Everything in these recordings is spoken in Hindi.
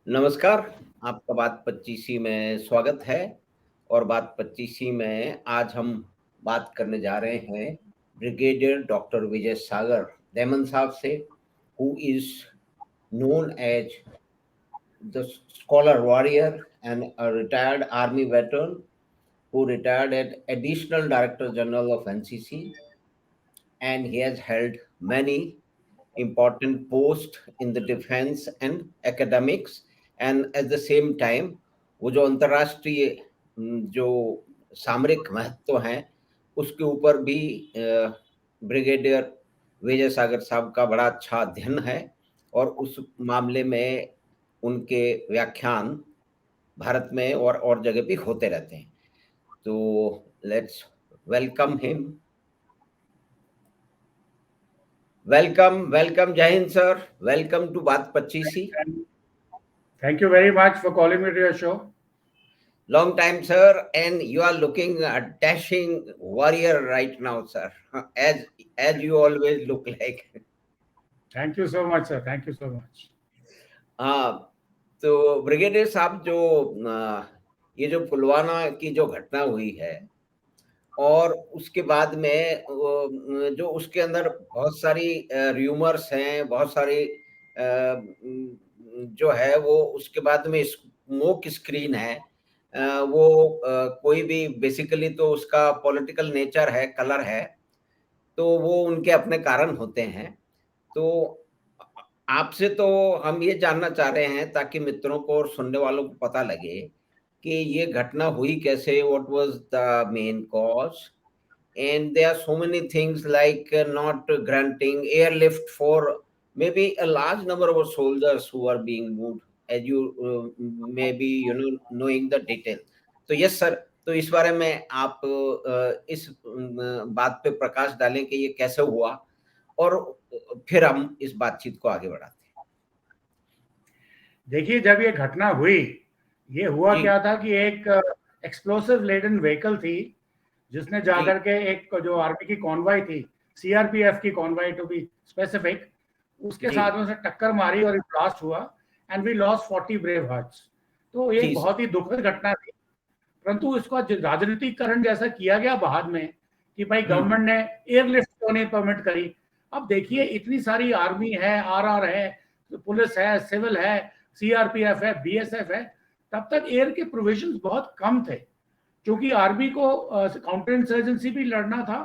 नमस्कार, आपका बात 25 में स्वागत है। और बात 25 में आज हम बात करने जा रहे हैं ब्रिगेडियर डॉक्टर विजय सागर दमन साहब से, who is known as the scholar warrior and a retired army veteran who retired as additional director general of NCC, and he has held many important posts in the defense and academics, and at the same time वो जो अंतर्राष्ट्रीय जो सामरिक महत्व हैं उसके ऊपर भी ब्रिगेडियर विजय सागर साहब का बड़ा अच्छा अध्ययन है, और उस मामले में उनके व्याख्यान भारत में और जगह भी होते रहते हैं। तो लेट्स वेलकम हिम। वेलकम जय हिंद सर, वेलकम टू बात 25। Thank you very much for calling me to your show. Long time sir, and you are looking a dashing warrior right now sir, as you always look like. Thank you so much sir, thank you so much. तो ब्रिगेडियर साहब जो ये जो पुलवामा की जो घटना हुई है और उसके बाद में जो उसके अंदर बहुत सारी र्यूमर्स हैं, बहुत सारी जो है वो उसके बाद में स्मोक स्क्रीन है, वो कोई भी बेसिकली तो उसका पॉलिटिकल नेचर है, कलर है, तो वो उनके अपने कारण होते हैं। तो आपसे तो हम ये जानना चाह रहे हैं ताकि मित्रों को और सुनने वालों को पता लगे कि ये घटना हुई कैसे, what was the main cause, and there are so many things like not granting airlift for maybe a large number of soldiers who are being moved, as you maybe knowing the detail. तो yes sir, तो इस बारे में आप इस बात पे प्रकाश डालें कि ये कैसे हुआ, और फिर हम इस बातचीत को आगे बढ़ाते हैं। देखिए, जब ये घटना हुई, ये हुआ क्या था कि एक एक्सप्लोसिव लेडन व्हीकल थी जिसने जाकर के एक जो आर्मी की कॉन्वॉय थी, सीआरपीएफ की कॉन्वॉय टू बी स्पेसिफिक, उसके साथ में उसे टक्कर मारी और ब्लास्ट हुआ and we lost 40 brave hearts. तो एक बहुत ही दुखद घटना थी, परंतु इसका राजनीतिकरण जैसा किया गया बाद में कि भाई गवर्नमेंट ने एयरलिफ्ट क्यों नहीं परमिट करी। अब देखिए, इतनी सारी आर्मी है, आरआर है, पुलिस है, सिविल है, सीआरपीएफ है, बीएसएफ है, तब तक एयर के प्रोविजंस बहुत कम थे, क्योंकि आर्मी को काउंटर इंसर्जेंसी भी लड़ना था,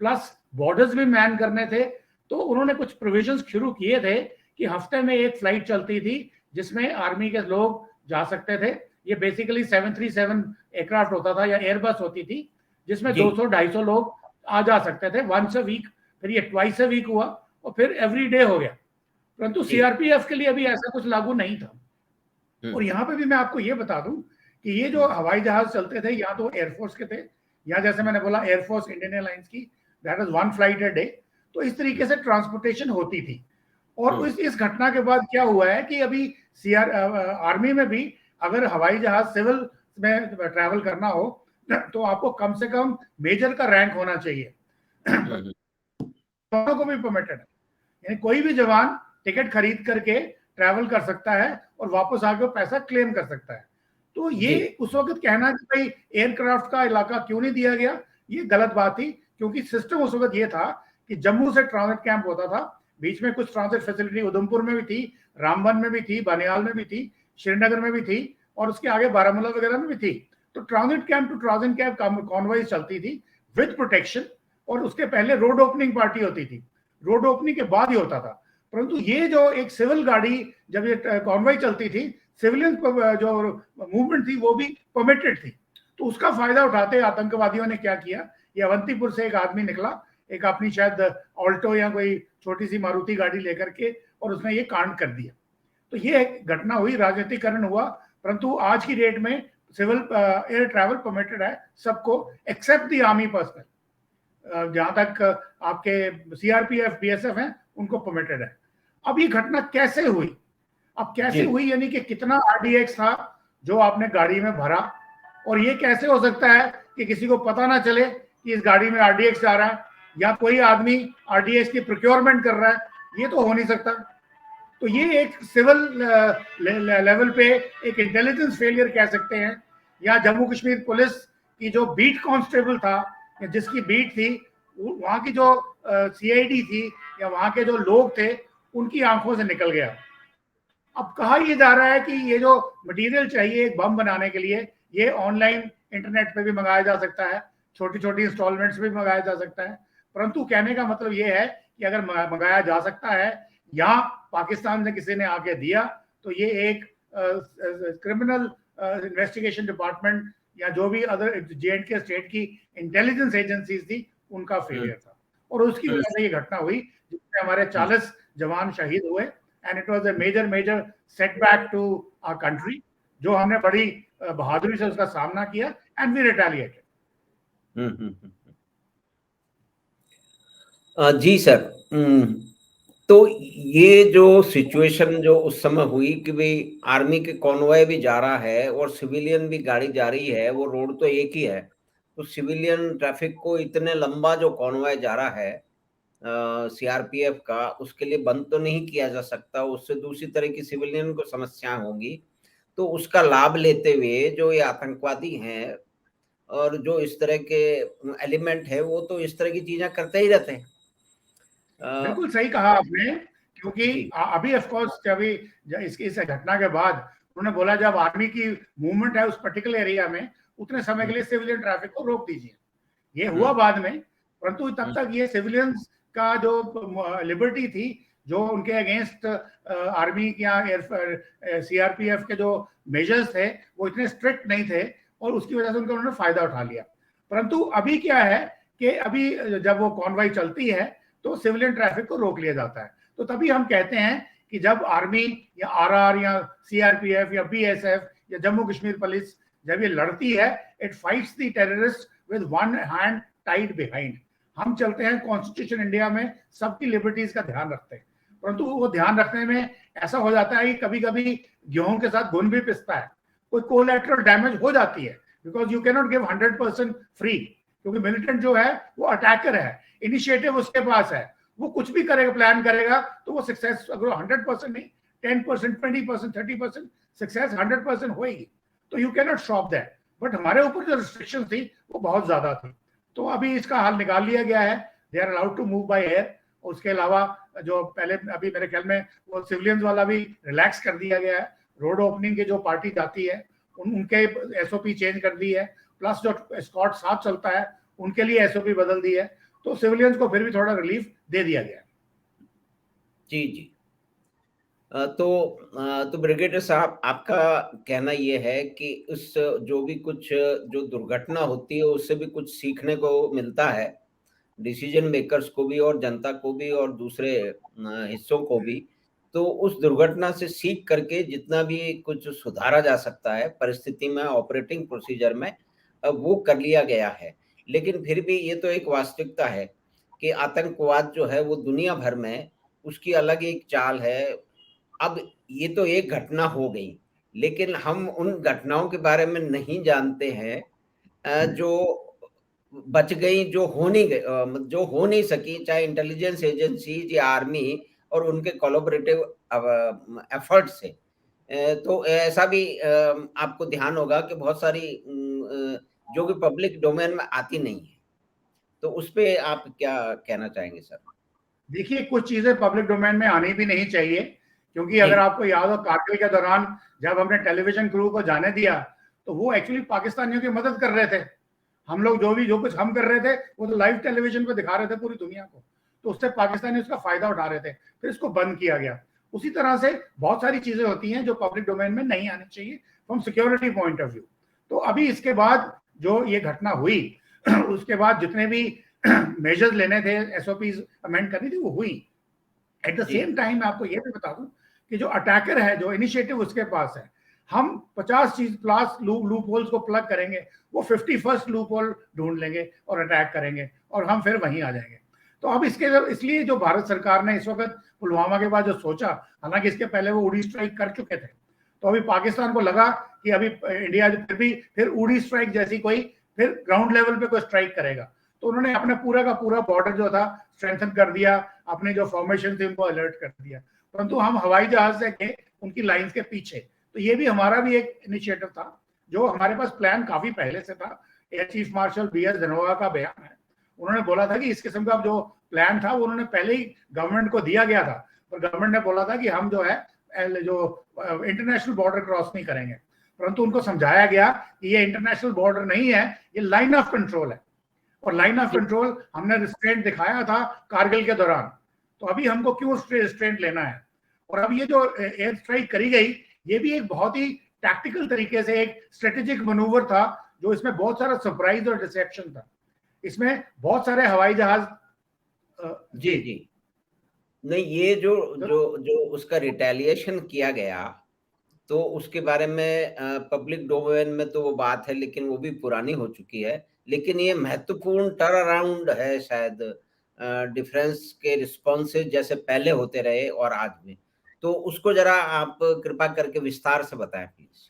प्लस बॉर्डर्स भी मैन करने थे। तो उन्होंने कुछ प्रोविजंस शुरू किए थे कि हफ्ते में एक फ्लाइट चलती थी जिसमें आर्मी के लोग जा सकते थे। ये बेसिकली 737 एयरक्राफ्ट होता था या एयरबस होती थी, जिसमें 200-250 लोग आ जा सकते थे वंस अ वीक। फिर ये ट्वाइस अ वीक हुआ और फिर एवरी डे हो गया। परंतु सीआरपीएफ के लिए अभी ऐसा कुछ लागू नहीं था। और यहाँ पे भी मैं आपको ये बता दूं कि ये जो हवाई जहाज चलते थे, या तो एयरफोर्स के थे, या जैसे मैंने बोला एयरफोर्स इंडियन एयरलाइंस की, that is 1 flight a day. तो इस तरीके से ट्रांसपोर्टेशन होती थी। और इस घटना के बाद क्या हुआ है कि अभी आर्मी में भी अगर हवाई जहाज सिविल में ट्रैवल करना हो तो आपको कम से कम मेजर का रैंक होना चाहिए। दोनों को भी परमिटेड है, यानी कोई भी जवान टिकट खरीद करके ट्रैवल कर सकता है और वापस आके पैसा क्लेम कर सकता है। तो ये उस वक्त कहना कि भाई एयरक्राफ्ट का इलाका क्यों नहीं दिया गया, ये गलत बात थी, क्योंकि सिस्टम उस वक्त ये था कि जम्मू से ट्रांजिट कैंप होता था, बीच में कुछ ट्रांजिट फैसिलिटी उधमपुर में भी थी, रामबन में भी थी, बनियाल में भी थी, श्रीनगर में भी थी, और उसके आगे बारामूला वगैरह में भी थी। तो transit camp to transit camp convoys चलती थी विद प्रोटेक्शन, और उसके पहले रोड ओपनिंग पार्टी होती थी, रोड ओपनिंग के बाद ही होता था। परंतु ये जो एक सिविल गाड़ी जब ये कॉन्वॉय चलती थी, सिविलियन जो मूवमेंट थी वो भी परमिटेड थी। तो उसका फायदा उठाते आतंकवादियों ने क्या किया, ये अवंतीपुर से एक आदमी निकला, एक अपनी शायद ऑल्टो या कोई छोटी सी मारुति गाड़ी लेकर के, और उसने ये कांड कर दिया। तो ये घटना हुई, राजनीतिकरण हुआ। परंतु आज की डेट में सिविल एयर ट्रैवल परमिटेड है सबको, एक्सेप्ट द आर्मी पर्सनल। जहां तक आपके सीआरपीएफ बीएसएफ हैं उनको परमिटेड है। अब ये घटना कैसे हुई, अब कैसे हुई, यानी कि कितना आरडीएक्स था जो आपने गाड़ी में भरा, और ये कैसे हो सकता है कि किसी को पता ना चले कि इस गाड़ी में आरडीएक्स जा रहा है, या कोई आदमी आरडीएक्स की प्रोक्योरमेंट कर रहा है, ये तो हो नहीं सकता। तो ये एक सिविल लेवल पे एक इंटेलिजेंस फेलियर कह सकते हैं, या जम्मू कश्मीर पुलिस की जो बीट कांस्टेबल था, जिसकी बीट थी, वहां की जो सीआईडी थी या वहां के जो लोग थे, उनकी आंखों से निकल गया। अब कहा यह जा रहा है कि ये जो मटेरियल चाहिए एक बम बनाने के लिए, ये ऑनलाइन इंटरनेट पे भी मंगाया जा सकता है, छोटी छोटी इंस्टॉलमेंट्स में भी मंगाया जा सकता है। परंतु कहने का मतलब ये है कि अगर मंगाया जा सकता है, या पाकिस्तान से किसी ने आके दिया, तो ये एक क्रिमिनल इन्वेस्टिगेशन डिपार्टमेंट या जो भी अदर J&K स्टेट की इंटेलिजेंस एजेंसीज थी, उनका फेलियर था, और उसकी वजह से ये घटना हुई जिसमें हमारे 40 जवान शहीद हुए। And it was a major setback to our country, जो हमने बड़ी बहादुरी से उसका सामना किया, एंड वी रिटेलिएटेड। जी सर। तो ये जो सिचुएशन जो उस समय हुई कि भाई आर्मी के कॉन्वॉय भी जा रहा है और सिविलियन भी गाड़ी जा रही है, वो रोड तो एक ही है, तो सिविलियन ट्रैफिक को इतने लंबा जो कॉन्वॉय जा रहा है सीआरपीएफ का, उसके लिए बंद तो नहीं किया जा सकता, उससे दूसरी तरह की सिविलियन को समस्याएं होंगी। तो उसका लाभ लेते हुए जो ये आतंकवादी हैं और जो इस तरह के एलिमेंट है, वो तो इस तरह की चीजें करते ही रहते हैं। बिल्कुल सही कहा आपने, क्योंकि अभी ऑफ कोर्स अभी इस घटना के बाद उन्होंने बोला जब आर्मी की मूवमेंट है उस पर्टिकुलर एरिया में, उतने समय के लिए सिविलियन ट्रैफिक को रोक दीजिए। ये हुआ बाद में, परंतु तब तक ये सिविलियंस का जो लिबर्टी थी, जो उनके अगेंस्ट आर्मी या सीआरपीएफ के जो मेजर्स थे, वो इतने स्ट्रिक्ट नहीं थे, और उसकी वजह से उन्होंने फायदा उठा लिया। परंतु अभी क्या है कि अभी जब वो कॉन्वॉय चलती है, तो सिविलियन ट्रैफिक को रोक लिया जाता है। तो तभी हम कहते हैं कि जब आर्मी या आरआर या सीआरपीएफ या बीएसएफ या जम्मू कश्मीर पुलिस जब ये लड़ती है, it fights the terrorist with one hand tied behind. हम चलते हैं कॉन्स्टिट्यूशन इंडिया में, सबकी लिबर्टीज का ध्यान रखते हैं, परंतु वो ध्यान रखने में ऐसा हो जाता है कि कभी कभी गेहूं के साथ घुन भी पिसता है, कोई कोलैटरल डैमेज हो जाती है, because you can not give 100% free, क्योंकि मिलिटेंट जो है वो अटैकर है, इनिशिएटिव उसके पास है, वो कुछ भी करेगा, प्लान करेगा, तो वो सक्सेस अगर 100% नहीं, 10%, 20%, 30% सक्सेस 100% होगी। तो you can not shop that. But हमारे ऊपर जो रिस्ट्रिक्शन थी वो बहुत ज्यादा थी, तो अभी इसका हल निकाल लिया गया है, they are allowed to move by air. उसके अलावा जो पहले अभी मेरे ख्याल में वो सिविलियंस वाला भी रिलैक्स कर दिया गया है, रोड ओपनिंग की जो पार्टी जाती है उनके एसओपी चेंज कर दी है, प्लस जो स्कॉट साथ चलता है उनके लिए एसओपी बदल दी है, तो सिविलियंस को फिर भी थोड़ा रिलीफ दे दिया गया। जी जी। तो ब्रिगेडियर साहब, आपका कहना ये है कि उस जो भी कुछ जो दुर्घटना होती है उससे भी कुछ सीखने को मिलता है, डिसीजन मेकर्स को भी और जनता को भी और दूसरे हिस्सों को भी। तो उस दुर्घटना से सीख करके जितना भी कुछ सुधारा जा सकता है परिस्थिति में, ऑपरेटिंग प्रोसीजर में, वो कर लिया गया है। लेकिन फिर भी ये तो एक वास्तविकता है कि आतंकवाद जो है वो दुनिया भर में उसकी अलग एक चाल है। अब ये तो एक घटना हो गई, लेकिन हम उन घटनाओं के बारे में नहीं जानते हैं जो बच गई, जो हो नहीं सकी, चाहे इंटेलिजेंस एजेंसी या आर्मी और उनके कोलैबोरेटिव एफर्ट से। तो ऐसा भी आपको ध्यान होगा कि बहुत सारी जो कि पब्लिक डोमेन में आती नहीं है, तो उस पे आप क्या कहना चाहेंगे सर? देखिए, कुछ चीजें पब्लिक डोमेन में आनी भी नहीं चाहिए, क्योंकि अगर आपको याद हो कारगिल के दौरान जब हमने टेलीविजन क्रू को जाने दिया, तो वो एक्चुअली पाकिस्तानियों की मदद कर रहे थे। हम लोग जो कुछ हम कर रहे थे वो तो लाइव टेलीविजन पे दिखा रहे थे पूरी दुनिया को, तो उससे पाकिस्तानी उसका फायदा उठा रहे थे, फिर इसको बंद किया गया। उसी तरह से बहुत सारी चीजें होती हैं जो पब्लिक डोमेन में नहीं आनी चाहिए from security point of view. तो अभी इसके बाद जो ये घटना हुई उसके बाद जितने भी मेजर्स लेने थे, एसओपीज अमेंड करनी थी, वो हुई। एट द सेम टाइम मैं आपको ये भी बता दूं कि जो अटैकर है, जो इनिशिएटिव उसके पास है, हम 50 चीज प्लस लूप होल्स को प्लग करेंगे, वो 51st लूप होल ढूंढ लेंगे और अटैक करेंगे, और हम फिर वहीं आ जाएंगे। तो अब इसलिए जो भारत सरकार ने इस वक्त पुलवामा के बाद जो सोचा, हालांकि इसके पहले वो उड़ी स्ट्राइक कर चुके थे, तो अभी पाकिस्तान को लगा कि अभी इंडिया फिर उड़ी स्ट्राइक जैसी कोई फिर ग्राउंड लेवल पे कोई स्ट्राइक करेगा, तो उन्होंने अपने पूरा का पूरा बॉर्डर जो था स्ट्रेंथन कर दिया, अपने जो फॉर्मेशन थे उनको अलर्ट कर दिया। परंतु हम हवाई जहाज से गए उनकी लाइंस के पीछे। तो ये भी हमारा भी एक इनिशिएटिव था, जो हमारे पास प्लान काफी पहले से था। Air chief marshal BS Dhanoa का बयान है, उन्होंने बोला था कि इस किस्म का जो प्लान था वो उन्होंने पहले ही गवर्नमेंट को दिया गया था, पर गवर्नमेंट ने बोला था कि हम जो है जो इंटरनेशनल बॉर्डर क्रॉस नहीं करेंगे। परंतु उनको समझाया गया कि ये इंटरनेशनल बॉर्डर नहीं है, ये लाइन ऑफ कंट्रोल है, और लाइन ऑफ कंट्रोल हमने रिस्ट्रेंट दिखाया था कारगिल के दौरान। तो अभी हमको क्यों रिस्ट्रेंट लेना है? और अब ये जो एयर स्ट्राइक करी गई, ये भी एक बहुत ही टैक्टिकल तरीके से एक स्ट्रेटेजिक मनूवर था, जो इसमें बहुत सारा सरप्राइज और डिसेप्शन था। इसमें बहुत सारे हवाई जहाज जी जी नहीं, ये जो जो जो उसका रिटेलिएशन किया गया, तो उसके बारे में पब्लिक डोमेन में तो वो बात है, लेकिन वो भी पुरानी हो चुकी है। लेकिन ये महत्वपूर्ण टर्न अराउंड है शायद डिफरेंस के रिस्पॉन्सेज जैसे पहले होते रहे और आज में। तो उसको जरा आप कृपा करके विस्तार से बताएं प्लीज।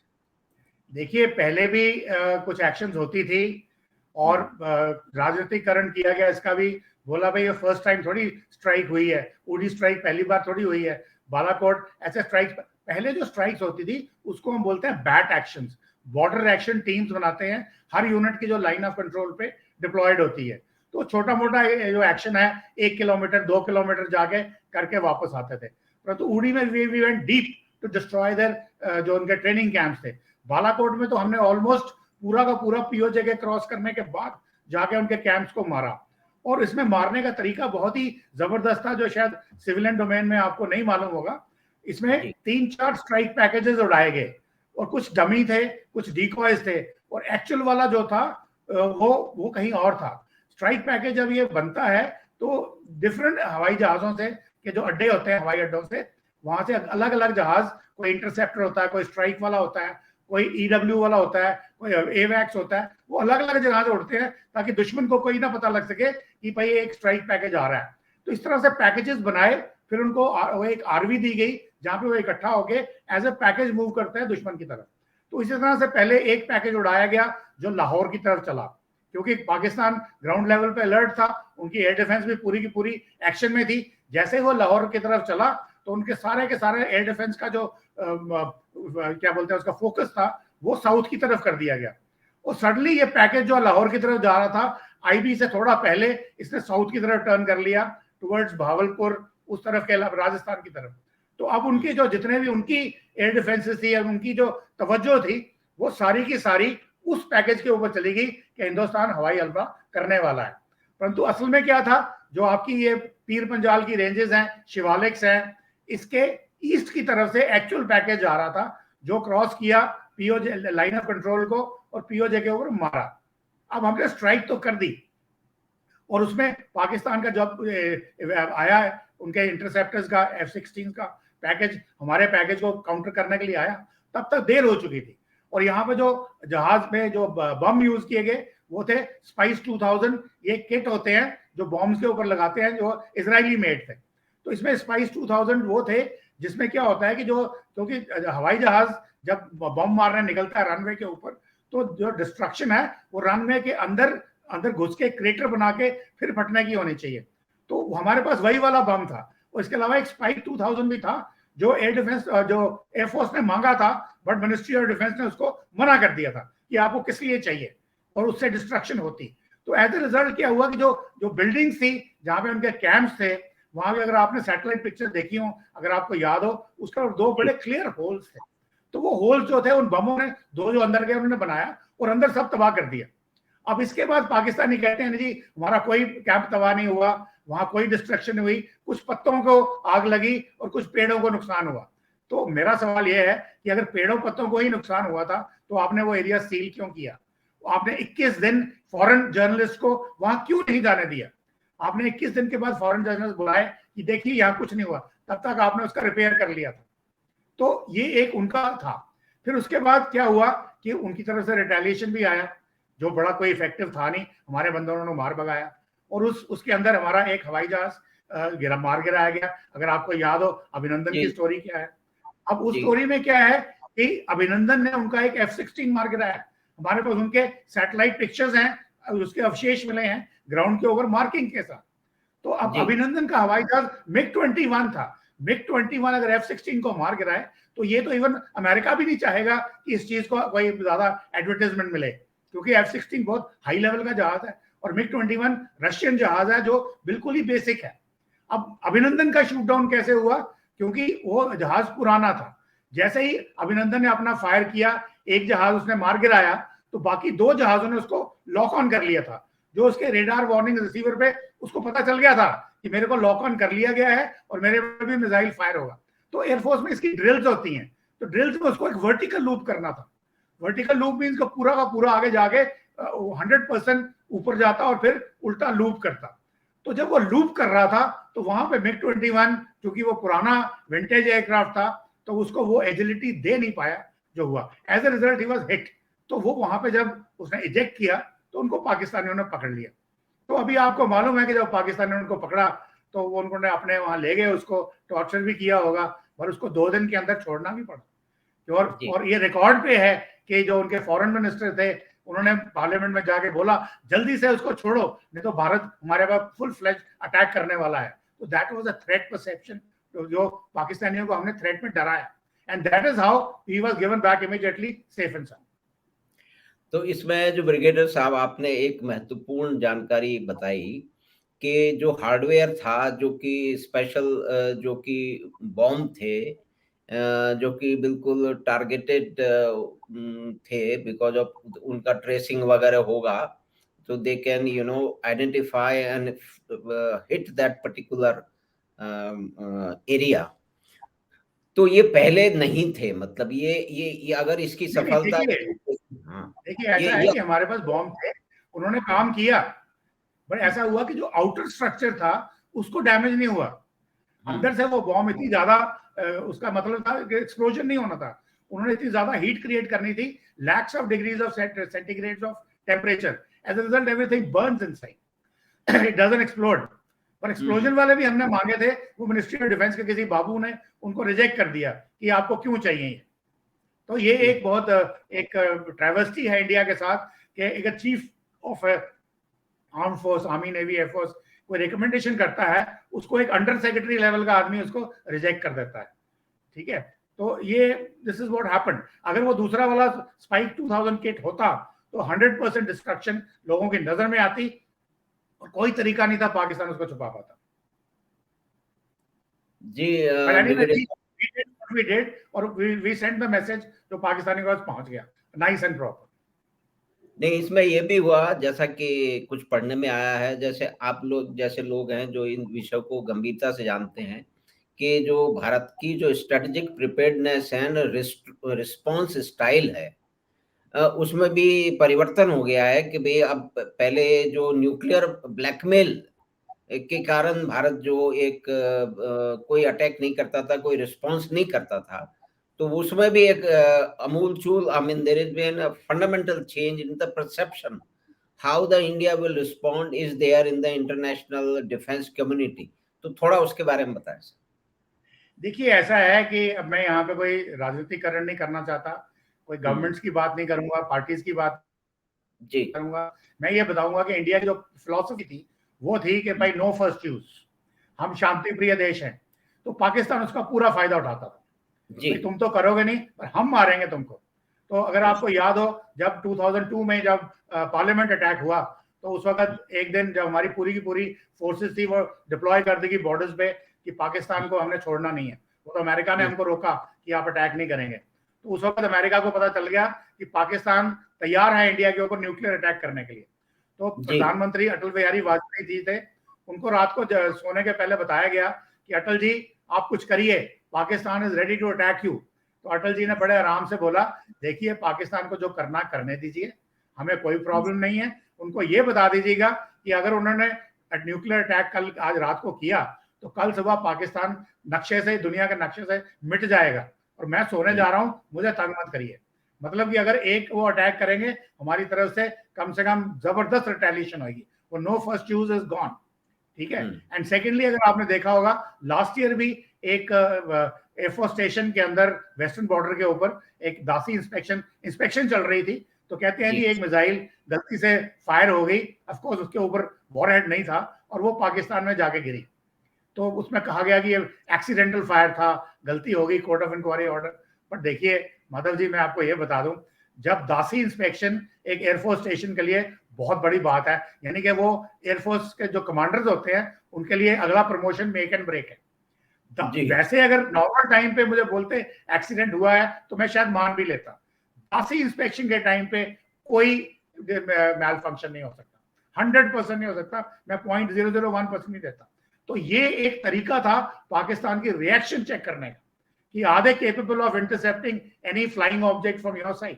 देखिए, पहले भी कुछ एक्शंस होती थी और राजनीतिकरण किया गया इसका भी। बोला भाई ये फर्स्ट टाइम थोड़ी स्ट्राइक हुई है, उड़ी स्ट्राइक पहली बार थोड़ी हुई है, बालाकोट ऐसे स्ट्राइक। पहले जो स्ट्राइक्स होती थी उसको हम बोलते हैं bat actions. Border action teams बनाते हैं हर यूनिट की जो लाइन ऑफ कंट्रोल पे डिप्लॉयड होती है। तो छोटा मोटा जो एक्शन है 1 किलोमीटर 2 किलोमीटर जाके करके वापस आते थे। परंतु उड़ी में we went deep to destroy their जो उनके ट्रेनिंग कैंप्स थे। बालाकोट में तो हमने ऑलमोस्ट पूरा का पूरा पीओजे के क्रॉस करने के बाद जाके उनके कैंप्स को मारा। और इसमें मारने का तरीका बहुत ही जबरदस्त था, जो शायद सिविलियन डोमेन में आपको नहीं मालूम होगा। इसमें 3-4 स्ट्राइक पैकेजेस उड़ाए गए, और कुछ डमी थे, कुछ डिकॉयज थे, और एक्चुअल वाला जो था वो कहीं और था। स्ट्राइक पैकेज जब ये बनता है तो डिफरेंट हवाई जहाजों से के जो अड्डे होते हैं हवाई अड्डों से, वहां से अलग अलग जहाज, कोई इंटरसेप्टर होता है, कोई स्ट्राइक वाला होता है, कोई EW वाला होता है, कोई एवैक्स होता है, वो अलग अलग जगह से उड़ते हैं ताकि दुश्मन को कोई ना पता लग सके कि भाई एक स्ट्राइक पैकेज आ रहा है। तो इस तरह से पैकेजेस बनाए, फिर उनको वो एक RV दी गई जहां पे वो इकट्ठा होके एज ए पैकेज मूव करते हैं दुश्मन की तरफ। तो इसी तरह से पहले एक पैकेज उड़ाया गया जो लाहौर की तरफ चला, क्योंकि पाकिस्तान ग्राउंड लेवल पे अलर्ट था, उनकी एयर डिफेंस भी पूरी की पूरी एक्शन में थी। जैसे ही वो लाहौर की तरफ चला तो उनके सारे के सारे एयर डिफेंस का जो क्या बोलते हैं उसका फोकस था वो साउथ की तरफ कर दिया गया। और सडनली ये पैकेज जो लाहौर की तरफ जा रहा था, IB से थोड़ा पहले इसने साउथ की तरफ टर्न कर लिया, टुवर्ड्स भावलपुर, उस तरफ के राजस्थान की तरफ। तो अब उनकी जो जितने भी उनकी एयर डिफेंसेस थी, उनकी जो तवज्जो थी, वो सारी की सारी उस पैकेज के ऊपर चली गई कि हिंदुस्तान हवाई हमला करने वाला है। परंतु असल में क्या था, जो आपकी ये पीर पंजाल की रेंजेस हैं, शिवालिक्स हैं, इसके ईस्ट की तरफ से एक्चुअल पैकेज आ रहा था, जो क्रॉस किया पीओजे लाइन ऑफ कंट्रोल को और पीओजे के ऊपर मारा। अब हमने स्ट्राइक तो कर दी, और उसमें पाकिस्तान का जब आया उनके इंटरसेप्टर्स का F-16 का पैकेज हमारे पैकेज को काउंटर करने के लिए आया, तब तक देर हो चुकी थी। और यहाँ पे जो जहाज में जो बम यूज किए गए वो थे स्पाइस 2000। ये किट होते हैं जो बॉम्ब्स के ऊपर लगाते हैं, जो इजरायली मेड थे। तो इसमें स्पाइस 2000 वो थे जिसमें क्या होता है कि जो, क्योंकि हवाई जहाज जब बम मारने निकलता है रनवे के ऊपर, तो जो डिस्ट्रक्शन है वो रनवे के अंदर घुस के क्रेटर बना के फिर फटने की होनी चाहिए। तो हमारे पास वही वाला बम था। और इसके अलावा एक स्पाइस 2000 भी था जो एयर डिफेंस जो एयरफोर्स ने मांगा था, बट मिनिस्ट्री ऑफ डिफेंस ने उसको मना कर दिया था कि आपको किस लिए चाहिए, और उससे डिस्ट्रक्शन होती। तो एज ए रिजल्ट क्या हुआ कि जो बिल्डिंग्स थी जहां पे उनके कैंप्स थे, वहां भी अगर आपने सैटेलाइट पिक्चर देखी हो, अगर आपको याद हो, उसका 2 बड़े क्लियर होल्स थे। तो वो होल्स जो थे उन बमों ने, 2 जो अंदर गए उन्होंने बनाया और अंदर सब तबाह कर दिया। अब इसके बाद पाकिस्तानी कहते हैं जी हमारा कोई कैंप तबाह नहीं हुआ, वहां कोई डिस्ट्रक्शन हुई, कुछ पत्तों को आग लगी और कुछ पेड़ों को नुकसान हुआ। तो मेरा सवाल यह है कि अगर पेड़ों पत्तों को ही नुकसान हुआ था तो आपने वो एरिया सील क्यों किया? आपने 21 दिन फॉरेन जर्नलिस्ट को वहां क्यों नहीं जाने दिया? आपने 21 दिन के बाद फॉरेन जर्नलिस्ट बुलाए कि देखिए यहाँ कुछ नहीं हुआ, तब तक आपने उसका रिपेयर कर लिया था। तो ये एक उनका था। फिर उसके बाद क्या हुआ कि उनकी तरफ से रिटेलिएशन भी आया, जो बड़ा कोई इफेक्टिव था नहीं, हमारे बंदरों ने मार भगाया। और उसके अंदर हमारा एक हवाई जहाज मार गिराया गया। अगर आपको याद हो अभिनंदन की स्टोरी क्या है। अब उस स्टोरी में क्या है कि अभिनंदन ने उनका एक F-16 मार गिराया। हमारे पास उनके सैटेलाइट पिक्चर्स हैं, उसके अवशेष मिले हैं ग्राउंड के ऊपर मार्किंग के साथ। तो अब अभिनंदन का हवाई जहाज MiG-21 था। MiG-21 अगर F-16 को मार गिराए तो ये तो इवन अमेरिका भी नहीं चाहेगा कि इस चीज को कोई ज्यादा एडवर्टाइजमेंट मिले, क्योंकि F-16 बहुत हाई लेवल का जहाज है और MiG-21 रशियन जहाज है जो बिल्कुल ही बेसिक है। अब अभिनंदन का शूट डाउन कैसे हुआ? क्योंकि वो जहाज पुराना था। जैसे ही अभिनंदन ने अपना फायर किया, एक जहाज उसने मार गिराया, तो बाकी 2 जहाजों ने उसको लॉक ऑन कर लिया था। जो उसके रेडार वार्निंग रिसीवर पे उसको पता चल गया था कि मेरे को लॉक ऑन कर लिया गया है और मेरे पे भी मिसाइल फायर होगा। तो एयरफोर्स में इसकी ड्रिल्स होती हैं, तो ड्रिल्स में उसको एक वर्टिकल लूप करना था। वर्टिकल लूप मीन्स को पूरा का पूरा आगे जाके 100% ऊपर जाता और फिर उल्टा लूप करता। तो जब वो लूप कर रहा था तो वहां पे MiG-21, क्योंकि वो पुराना विंटेज एयरक्राफ्ट था, तो उसको वो एजिलिटी दे नहीं पाया जो हुआ। As a result he was hit. तो वो वहां पे जब उसने इजेक्ट किया तो उनको पाकिस्तानियों ने पकड़ लिया। तो अभी आपको मालूम है कि जब पाकिस्तानियों ने उनको पकड़ा तो वो उन्होंने अपने वहां ले गए, उसको टॉर्चर भी किया होगा और उसको 2 दिन के अंदर छोड़ना भी पड़ा। और ये रिकॉर्ड पे है कि जो उनके फॉरेन मिनिस्टर थे उन्होंने पार्लियामेंट में जाके बोला जल्दी से उसको छोड़ो, नहीं तो भारत हमारे पास फुल फ्लेज अटैक करने वाला है। तो that was a threat perception, जो पाकिस्तानियों को हमने थ्रेट में डराया, and that is how he was given back immediately safe and sound. तो इसमें जो ब्रिगेडियर साहब आपने एक महत्वपूर्ण जानकारी बताई कि जो हार्डवेयर था, जो कि स्पेशल जो कि बॉम्ब थे, जो कि बिल्कुल टारगेटेड थे, बिकॉज ऑफ उनका ट्रेसिंग वगैरह होगा, तो they can identify and hit that particular area. तो ये पहले नहीं थे, मतलब ये अगर इसकी सफलता, हाँ, देखिए ऐसा है कि हमारे पास बॉम्ब थे, उन्होंने काम किया, बट ऐसा हुआ कि जो आउटर स्ट्रक्चर था उसको डैमेज नहीं हुआ। अंदर से वो बॉम्ब इतनी ज्यादा, उसका मतलब था कि एक्सप्लोजन नहीं होना था। उन्होंने इतनी ज्यादा हीट क्रिएट करनी थी, lakhs of degrees of centigrade of temperature, as a result everything burns inside, it doesn't explode. पर एक्सप्लोजन वाले भी हमने मांगे थे, वो मिनिस्ट्री ऑफ डिफेंस के किसी बाबू ने उनको रिजेक्ट कर दिया कि आपको क्यों चाहिए ये। तो ये एक बहुत एक ट्रेवर्सिटी है इंडिया के साथ कि एक chief of arm force, army, navy, air force कोई रिकमेंडेशन करता है, उसको एक अंडर सेक्रेटरी लेवल का आदमी उसको रिजेक्ट कर देता है। ठीक है, तो ये दिस इज व्हाट हैपेंड। अगर वो दूसरा वाला स्पाइक 2000 किट होता तो 100% डिस्ट्रक्शन लोगों की नजर में आती और कोई तरीका नहीं था पाकिस्तान उसको छुपा पाता। जी, we did और we sent the message जो पाकिस्तानी के पास पहुंच गया, नाइस एंड प्रॉपर। नहीं, इसमें ये भी हुआ, जैसा कि कुछ पढ़ने में आया है, जैसे आप लोग जैसे लोग हैं जो इन विषयों को गंभीरता से जानते हैं, कि जो भारत की जो strategic preparedness and response style है, उसमें भी परिवर्तन हो गया है कि भाई अब पहले जो न्यूक्लियर ब्लैकमेल के कारण भारत जो एक कोई अटैक नहीं करता था, कोई रिस्पांस नहीं करता था, तो उसमें भी एक अमूलचूल, I mean there is been a fundamental change in the perception how the India will respond is there in the international defence community. तो थोड़ा उसके बारे में बताएं। देखिए ऐसा है कि अब मैं यहाँ पे कोई राजनीतिकरण नहीं करना चाहता, कोई गवर्नमेंट्स की बात नहीं करूंगा, पार्टीज की बात जी करूंगा। मैं ये बताऊंगा कि इंडिया की जो फिलॉसफी थी वो थी कि भाई नो फर्स्ट यूज, हम शांति प्रिय देश हैं। तो पाकिस्तान उसका पूरा फायदा उठाता था, भाई तुम तो करोगे नहीं पर हम मारेंगे तुमको। तो अगर आपको याद हो जब 2002 में जब पार्लियामेंट अटैक हुआ, तो उस वक्त एक दिन जब हमारी पूरी की पूरी फोर्सेस थी वो डिप्लॉय कर दी बॉर्डर्स पे कि पाकिस्तान को हमने छोड़ना नहीं है। वो तो अमेरिका ने हमको रोका कि आप अटैक नहीं करेंगे। तो उस वक्त अमेरिका को पता चल गया कि पाकिस्तान तैयार है इंडिया के ऊपर न्यूक्लियर अटैक करने के लिए। तो प्रधानमंत्री अटल बिहारी वाजपेयी जी थे, उनको रात को सोने के पहले बताया गया कि अटल जी आप कुछ करिए, Pakistan is ready to attack you. तो अटल जी ने बड़े आराम से बोला देखिए पाकिस्तान को जो करना करने दीजिए, हमें कोई प्रॉब्लम नहीं है। उनको ये बता दीजिएगा कि अगर उन्होंने न्यूक्लियर अटैक कल आज रात को किया तो कल सुबह पाकिस्तान नक्शे से, दुनिया के नक्शे से मिट जाएगा और मैं सोने जा रहा हूं, मुझे तंग मत करिए। मतलब कि अगर एक वो अटैक करेंगे हमारी तरफ से कम जबरदस्त रिटेलिएशन होगी। वो no first use is gone. ठीक है। एंड सेकेंडली अगर आपने देखा होगा लास्ट ईयर भी एक एयरफोर्स स्टेशन के अंदर वेस्टर्न बॉर्डर के ऊपर एक दासी इंस्पेक्शन चल रही थी, तो कहते हैं कि एक मिसाइल गलती से फायर हो गई, ऑफ कोर्स उसके ऊपर वॉरहेड नहीं था और वो पाकिस्तान में जाके गिरी। तो उसमें कहा गया कि ये एक्सीडेंटल फायर था, गलती हो गई, court of inquiry order. But देखिए माधव जी, मैं आपको ये बता दूं, जब दासी इंस्पेक्शन एक एयरफोर्स स्टेशन के लिए बहुत बड़ी बात है, यानी कि वो एयरफोर्स के जो कमांडर्स होते हैं उनके लिए अगला प्रमोशन मेक एंड ब्रेक है। वैसे अगर नॉर्मल टाइम पे मुझे बोलते एक्सीडेंट हुआ है तो मैं शायद मान भी लेता, दासी इंस्पेक्शन के टाइम पे कोई मैल फंक्शन नहीं हो सकता, 100% नहीं हो सकता, मैं 0.001% नहीं देता। तो ये एक तरीका था पाकिस्तान की रिएक्शन चेक करने का कि are they capable of intercepting any flying object from your side,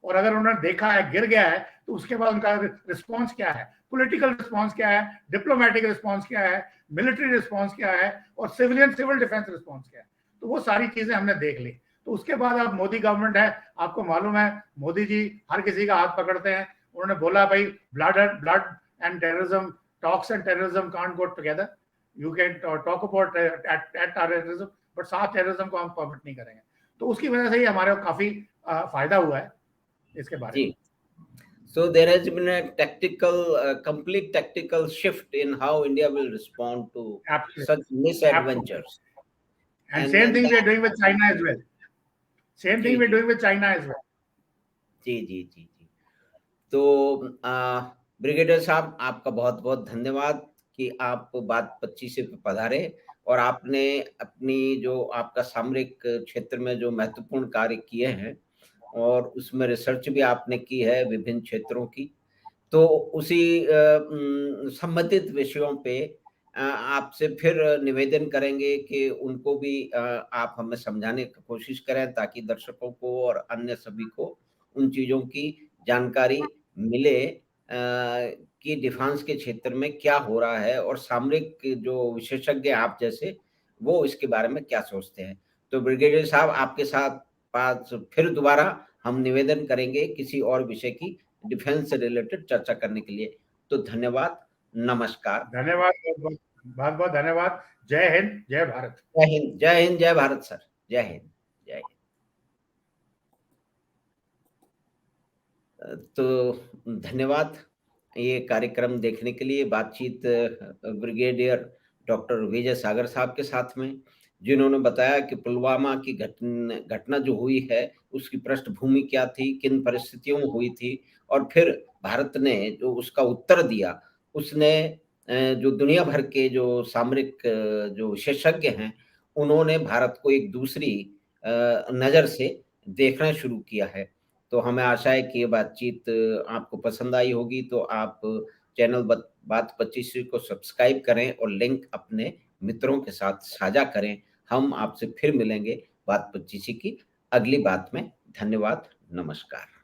और अगर उन्होंने देखा है गिर गया है तो उसके बाद उनका रिस्पॉन्स क्या है, पॉलिटिकल रिस्पॉन्स क्या है, डिप्लोमेटिक रिस्पॉन्स क्या है, मिलिट्री रिस्पॉन्स क्या है, और सिविल डिफेंस रिस्पॉन्स क्या है। तो वो सारी चीजें हमने देख ली। तो उसके बाद अब मोदी गवर्नमेंट है, आपको मालूम है मोदी जी हर किसी का हाथ पकड़ते हैं। उन्होंने बोला भाई blood and terrorism, talks and terrorism can't go together, you can talk about at terrorism but साथ टेररिज्म को हम परमिट नहीं करेंगे। तो उसकी वजह से ही हमारे को काफी फायदा हुआ है इसके बारे में। So there has been a complete tactical shift in how India will respond to such misadventures. And same thing we are doing with China as well. Same thing we are doing with China as well. जी जी जी जी। तो ब्रिगेडियर साहब, आपका बहुत बहुत धन्यवाद कि आप बात 25 पे पधारे और आपने अपनी जो आपका सामरिक क्षेत्र में जो महत्वपूर्ण कार्य किए हैं और उसमें रिसर्च भी आपने की है विभिन्न क्षेत्रों की, तो उसी संबंधित विषयों पे आपसे फिर निवेदन करेंगे कि उनको भी आप हमें समझाने की कोशिश करें ताकि दर्शकों को और अन्य सभी को उन चीज़ों की जानकारी मिले कि डिफेंस के क्षेत्र में क्या हो रहा है और सामरिक जो विशेषज्ञ आप जैसे वो इसके बारे में क्या सोचते हैं। तो ब्रिगेडियर साहब, आपके साथ बात फिर दोबारा हम निवेदन करेंगे किसी और विषय की डिफेंस से रिलेटेड चर्चा करने के लिए। तो धन्यवाद, नमस्कार। धन्यवाद, बहुत बहुत धन्यवाद। जय हिंद, जय भारत। जय हिंद, जय हिंद, जय भारत सर। जय हिंद, जय हिंद। तो धन्यवाद ये कार्यक्रम देखने के लिए, बातचीत ब्रिगेडियर डॉक्टर विजय सागर साहब के साथ में, जिन्होंने बताया कि पुलवामा की घटना जो हुई है उसकी पृष्ठभूमि क्या थी, किन परिस्थितियों में हुई थी, और फिर भारत ने जो उसका उत्तर दिया, उसने जो दुनिया भर के जो सामरिक जो विशेषज्ञ हैं उन्होंने भारत को एक दूसरी नज़र से देखना शुरू किया है। तो हमें आशा है कि ये बातचीत आपको पसंद आई होगी, तो आप चैनल बात 25 को सब्सक्राइब करें और लिंक अपने मित्रों के साथ साझा करें। हम आपसे फिर मिलेंगे बात 25 की अगली बात में। धन्यवाद, नमस्कार।